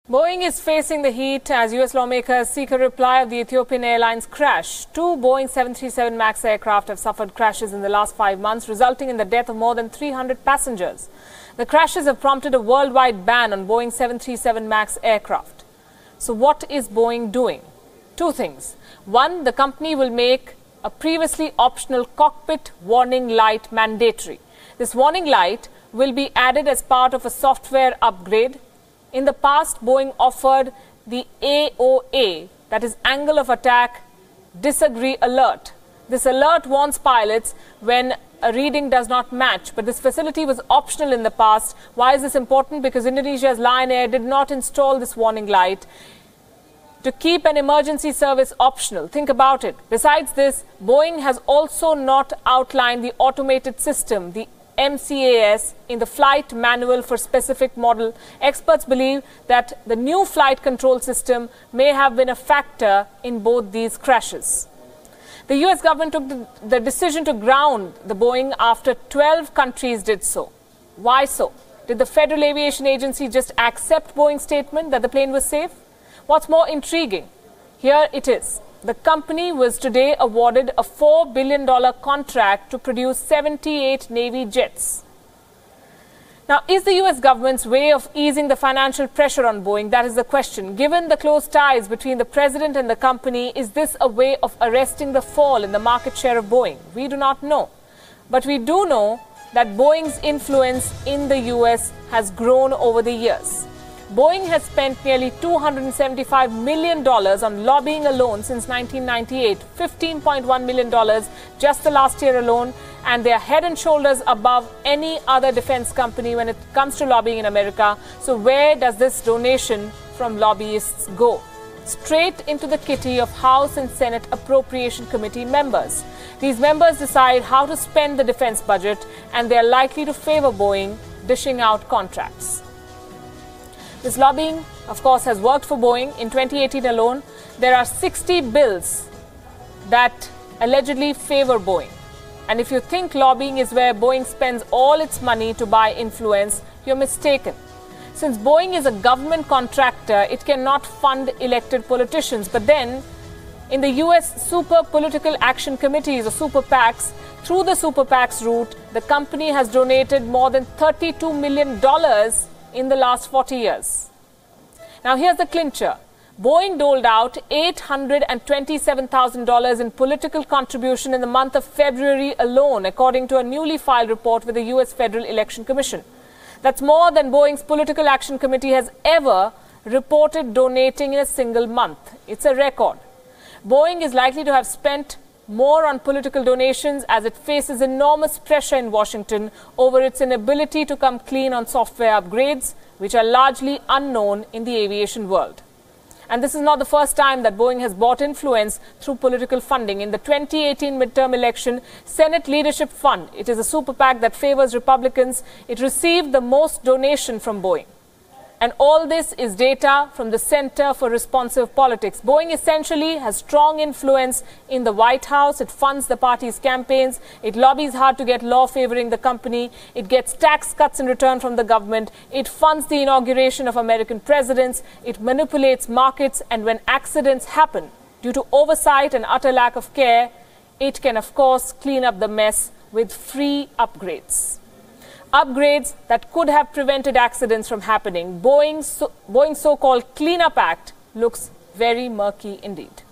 Boeing is facing the heat as US lawmakers seek a reply of the Ethiopian Airlines crash. Two Boeing 737 MAX aircraft have suffered crashes in the last 5 months, resulting in the death of more than 300 passengers. The crashes have prompted a worldwide ban on Boeing 737 MAX aircraft. So what is Boeing doing? Two things. One, the company will make a previously optional cockpit warning light mandatory. This warning light will be added as part of a software upgrade. In the past, Boeing offered the AOA, that is Angle of Attack Disagree Alert. This alert warns pilots when a reading does not match, but this facility was optional in the past. Why is this important? Because Indonesia's Lion Air did not install this warning light to keep an emergency service optional. Think about it. Besides this, Boeing has also not outlined the automated system, the MCAS, in the flight manual for specific model. Experts believe that the new flight control system may have been a factor in both these crashes. The US government took the decision to ground the Boeing after 12 countries did so. Why so? Did the Federal Aviation Agency just accept Boeing's statement that the plane was safe? What's more intriguing? Here it is. The company was today awarded a $4 billion contract to produce 78 Navy jets. Now, is the US government's way of easing the financial pressure on Boeing? That is the question. Given the close ties between the president and the company, is this a way of arresting the fall in the market share of Boeing? We do not know. But we do know that Boeing's influence in the US has grown over the years. Boeing has spent nearly $275 million on lobbying alone since 1998, $15.1 million just the last year alone, and they are head and shoulders above any other defense company when it comes to lobbying in America. So where does this donation from lobbyists go? Straight into the kitty of House and Senate Appropriation Committee members. These members decide how to spend the defense budget, and they are likely to favor Boeing dishing out contracts. This lobbying, of course, has worked for Boeing. In 2018 alone, there are 60 bills that allegedly favor Boeing. And if you think lobbying is where Boeing spends all its money to buy influence, you're mistaken. Since Boeing is a government contractor, it cannot fund elected politicians. But then, in the US Super Political Action Committees, or Super PACs, through the Super PACs route, the company has donated more than $32 million in the last 40 years. Now here's the clincher. Boeing doled out $827,000 in political contribution in the month of February alone, according to a newly filed report with the US Federal Election Commission. That's more than Boeing's Political Action Committee has ever reported donating in a single month. It's a record. Boeing is likely to have spent more on political donations as it faces enormous pressure in Washington over its inability to come clean on software upgrades, which are largely unknown in the aviation world. And this is not the first time that Boeing has bought influence through political funding. In the 2018 midterm election, Senate Leadership Fund, it is a super PAC that favors Republicans, it received the most donation from Boeing. And all this is data from the Center for Responsive Politics. Boeing essentially has strong influence in the White House. It funds the party's campaigns. It lobbies hard to get law favoring the company. It gets tax cuts in return from the government. It funds the inauguration of American presidents. It manipulates markets. And when accidents happen due to oversight and utter lack of care, it can, of course, clean up the mess with free upgrades. Upgrades that could have prevented accidents from happening. Boeing's so-called Cleanup Act looks very murky indeed.